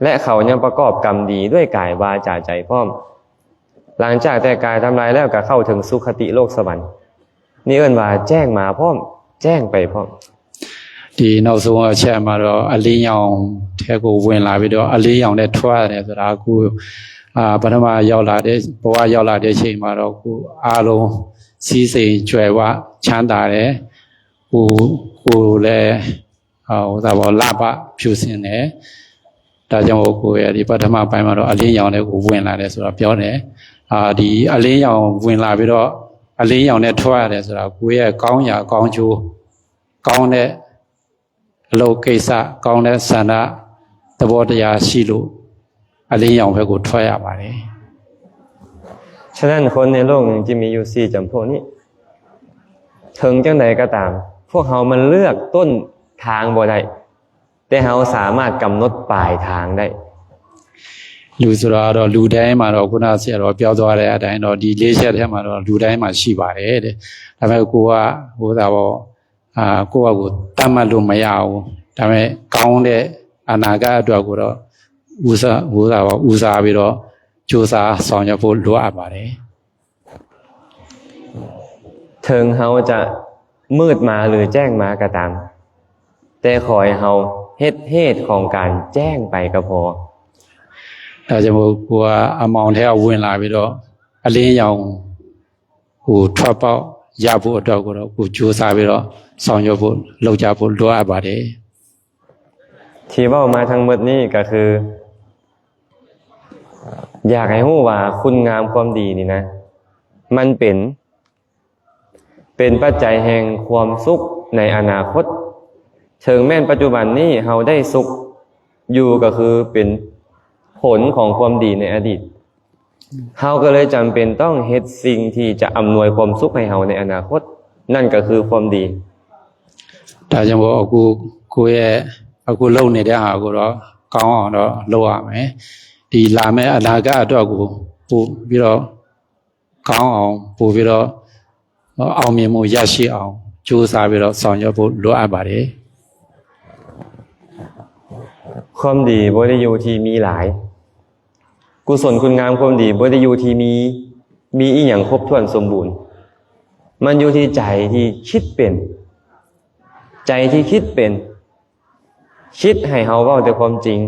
และเขายังประกอบกรรมดีด้วยกายวาจาใจพร้อมหลังจากแต่กายทำลายแล้วก็เข้าถึงสุคติโลกสวรรค์นี่เอิ้นว่าแจ้งมาพร้อมแจ้งไปพร้อมဒီနောက်ဆုံးအချက်မှာတော့အလင်းရောင်ထဲကိုဝင်လာပြီးတော့အလင်းရောင်နဲ့ထွက်ရတယ်ဆိုတာကိုပထမရောက်လာတဲ့ဘဝရောက်လာတဲ့အချိန်မှာတော့ကိုအားလုံးစီးစိမ်ကြွယ်ဝချမ်းသာတယ်ကိုလည်းဟိုဒါပေါ်လပဖြူစင်တယ်ဒါကြောင့်ကိုရဲ့ဒီပထမပိုင်းမှာတော့အလင်းရောင်နဲ့ကိုဝင်လာတယ်ဆိုတော့ပြောတယ်ဒီအလင်းရောင်ဝင်လာပြီးတော့အလင်းရောင်နဲ့ထွက်ရတယ်ဆိုတာကိုရဲ့ကောင်းရာကောင်းကျိုးကောင်းတဲ့အလုပ်ကိစ္စကောင်းတဲ့ဆန္ဒသဘောတရားရှိလို့အလင်းရောင်ဘက်ကိုထွက်ရပါတယ်ฉะนั้นคนในโลกนึงจะมีอยู่4จำพวกนี้ถึงจังไดก็ตามพวกเฮามันเลือกต้นทางบ่ได้แต่เฮาสามารถกำหนดปลายทางได้လူဆိုတော့လူတိုင်းမှာတော့ခုနဆရာတော်ပြောသွားတဲ့အတိုင်းတော့ဒီ၄ချက်ထဲမှာတော့လူတိုင်းမှာရှိပါတယ်တဲ့ဒါပေမဲ့ကိုကဟိုဒါပေါ့ကိုယ့်အကိုတတ်မှတ်လို့မရဘူးဒါပေမဲ့ကောင်းတဲ့အနာဂတ်အတွက်ကိုတော့ဦးစားပြီးတော့ကြိုးစားဆောင်ရွက်ဖို့လိုအပ်ပါတယ်ถึงเฮาจะมืดมาหรือแจ้งมาก็ตามแต่ขอให้เฮาเฮ็ดเหตุของการแจ้งไปก็พอဒါကြောင့်ကိုကအမောင်ထဲကဝင်လာပြီးတော့အလင်းရောင်ကိုထွက်ပေါက်ရဖို့အတွက်ကိုတော့ကိုကြိုးစားပြီးတော့ဆောင်ရွက်ဖို့လုပ်ကြဖို့လိုအပ်ပါတယ်ที่เว้ามาทั้งหมดนี้ก็คืออยากให้รู้ว่าคุณงามความดีนี่นะมันเป็นปัจจัยแห่งความสุขในอนาคตถึงแม้นปัจจุบันนี้เฮาได้สุขอยู่ก็คือเป็นผลของความดีในอดีตเฮาก็เลยจำเป็นต้องเฮ็ดสิ่งที่จะอำนวยความสุขให้เฮาในอนาคตนั่นก็คือความดีဒါကြောင့်မို့ကိုရဲ့အခုလုပ်နေတဲ့ဟာကိုတော့ကောင်းအောင်တော့လုပ်ရမယ်ဒီလာမယ့်အနာဂတ်အတွက်ကိုပို့ပြီးတော့ကောင်းအောင်ပို့ပြီးတော့အောင်မြင်မှုရရှိအောင်ကြိုးစားပြီးတော့ဆောင်ရွက်ဖို့လိုအပ်ပါတယ် ความดีบ่ได้อยู่ที่มีหลายกุศลคุณงามความดีบ่ได้อยู่ที่มีอีหยังครบถ้วนสมบูรณ์มันอยู่ที่ใจที่คิดเป็นใจที่คิดเป็นคิดให้เฮาเว้าแต่ความจริง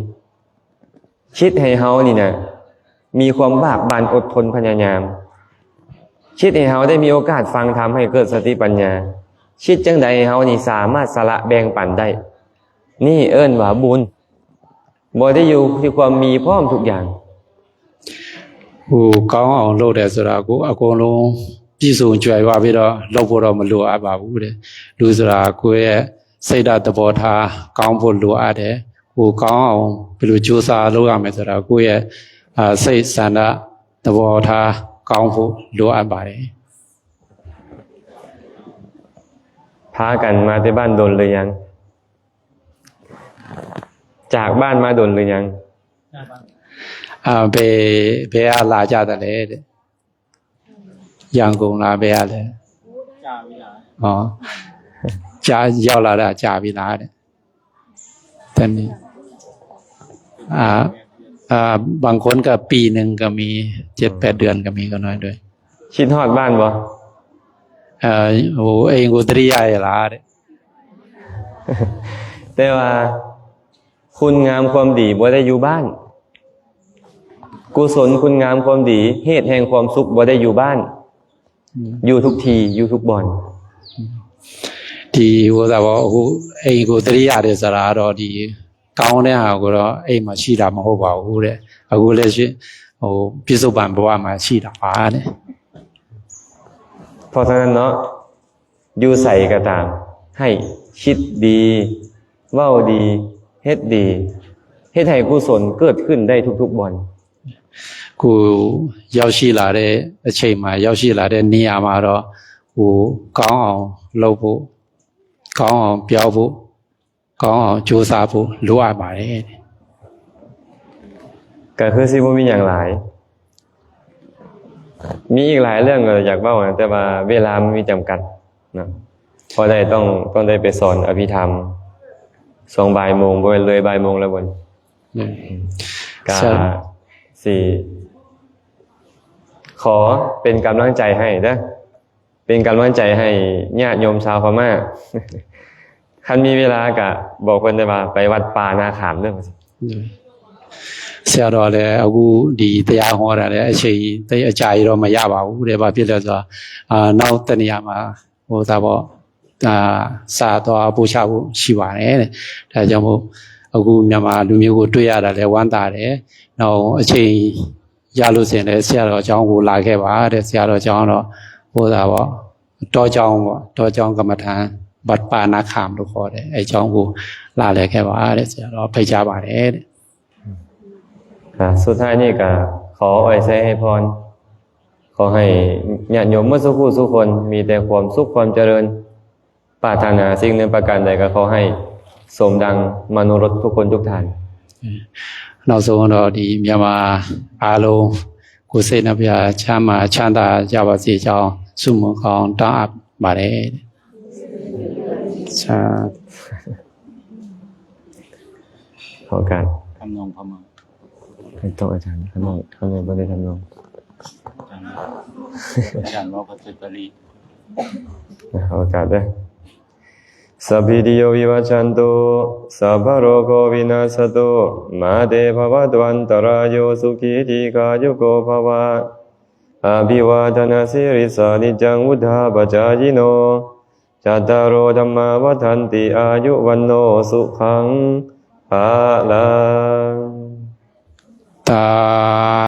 คิดให้เฮานี่น่ะมีความบากบั่นอดทนพยายามคิดให้เฮาได้มีโอกาสฟังธรรมให้เกิดสติปัญญาคิดจังใดให้เฮานี่สามารถสละแบ่งปันได้นี่เอิ้นว่าบุญบ่ได้อยู่ที่ความมีพร้อมทุกอย่างဟိုကောင်းအောင်လုပ်တယ်ဆိုတာကိုအကုန်လုံးပြည့်စုံကြွယ်ဝပြီးတော့လုပ်ဖို့တော့မလိုအပ်ပါဘူးတဲ့လူဆိုတာကိုယ့်ရဲ့စိတ်ဓာတ်သဘောထားကောင်းဖို့လိုအပ်တယ်ဟိုကောင်းအောင်ဘယ်လိုကြိုးစားလုပ်ရမလဲဆိုတာကိုယ့်ရဲ့စိတ်ဆန္ဒသဘောထားကောင်းဖို့လိုအပ်ပါတယ်พากันมาที่บ้านดนหรือยังจากบ้านมาดนหรือยังဘယ်ကလာကြတယ်လဲတဲ့ရန်ကုန်လာဘယ်ကလဲကြာပြီလားဟောကြာရောက်လာတာကြာပြီလားတဲ့တနည်းบางคนก็ปีนึงก็มี 7-8 เดือนก็มีก็น้อยด้วยคิดฮอดบ้านบ่โหเองกูตรีใหญ่ล่ะတဲ့แต่ว่าคุณงามความดีบ่ได้อยู่บ้านกุศลคุณงามความดีเหตุแห่งความสุขบ่ได้อยู่บ้านอยู่ทุกทีอยู่ทุกบ่อนဒီဟိုသာဘောဟိုအိမ်ကိုတရိရတယ်ဆိုတာတော့ဒီကောင်းတဲ့ဟာကိုတော့အိမ်မှာရှိတာမဟုတ်ပါဘူးတဲ့အခုလည်းရှိဟိုပြစ္ဆုတ်ပံဘဝမှာရှိတာပါတဲ့เพราะฉะนั้นเนาะอยู่ใส่ก็ตามให้คิดดีเว้าดีเฮ็ดดีเฮ็ดให้กุศลเกิดขึ้นได้ทุกๆบ่อนကိုရောက်ရှိလာတဲ့အချိန်မှာရောက်ရှိလာတဲ့နေရာမှာတော့ဟိုကောင်းအောင်လုပ်ဖို့ကောင်းအောင်ပြောဖို့ကောင်းအောင်ကြိုးစားဖို့လိုအပ်ပါတယ်ก็คือสิบ่มีหยังหลายมีอีกหลายเรื่องก็อยากเว้าแต่ว่าเวลามันมีจำกัดนะพอได้ต้องได้ไปสอนอภิธรรม2 บ่ายโมงบ่เลยบ่ายโมงแล้วบ่ก็สิขอเป็นกำลังใจให้เด้อเป็นกำลังใจให้ญาติโยมชาวพม่าคันมีเวลาก็บอกเพิ่นได้ว่าไปวัดป่านาขามเด้อဆရာတော်လည်းအခုဒီတရားဟောတာလည်းအချိန်တိတ်အကြာကြီးတော့မရပါဘူးတဲ့ဘာဖြစ်လဲဆိုတော့နောက်တနေရာမှာဟိုဒါပေါ့စာတော်ပို့ချဖို့ရှိပါတယ်တဲ့ဒါကြောင့်မို့အခုမြန်မာလူမျိုးကိုတွေ့ရတာလည်းဝမ်းသာတယ်နောက်အချိန်ရလို့ဆိုရင်လည်းဆရာတော်အကြောင်းကိုလာခဲ့ပါတဲ့ဆရာတော်အကြောင်းတော့ဟိုဒါပေါ့တောเจ้าပေါ့တောเจ้ากรรมฐานวัดป่านาขามလို့ခေါ်တယ်အဲအကြောင်းကိုလာလဲခဲ့ပါတဲ့ဆရာတော်ဖိတ်ကြားပါတယ်တဲ့สุดท้ายนี้ก็ขออวยชัยให้พรขอให้ญาติโยมทุกคนมีแต่ความสุขความเจริญปรารถนาสิ่งหนึ่งประการใดก็ขอให้สมดังมโนรสทุกคนทุกท่านနောက်ဆုံးတော့ဒီမြန်မာအားလုံးကိုယ်စိတ်နှပြချမ်းသာချမ်းသာကြပါစေကြောင်းဆုမွန်ကောင်းတောင်းအပ်ပါတယ်ဆာขอการทำนองพม่าให้ต้องอาจารย์ทำนองบ่ได้ทำนองอาจารย์ว่าภาษาบาลีขอการเด้อสัพพิติโยวิวัชชันตุสัพพะโรโควินาศตุมาเตภวัตวันตรายโยสุขีทีฆายุโกภวะอาภิวาทนาสิริสานิจังวุฒาปจายโนจัตตารโอธัมมาวัฏันติอายุวันโนสุขังภาลังสา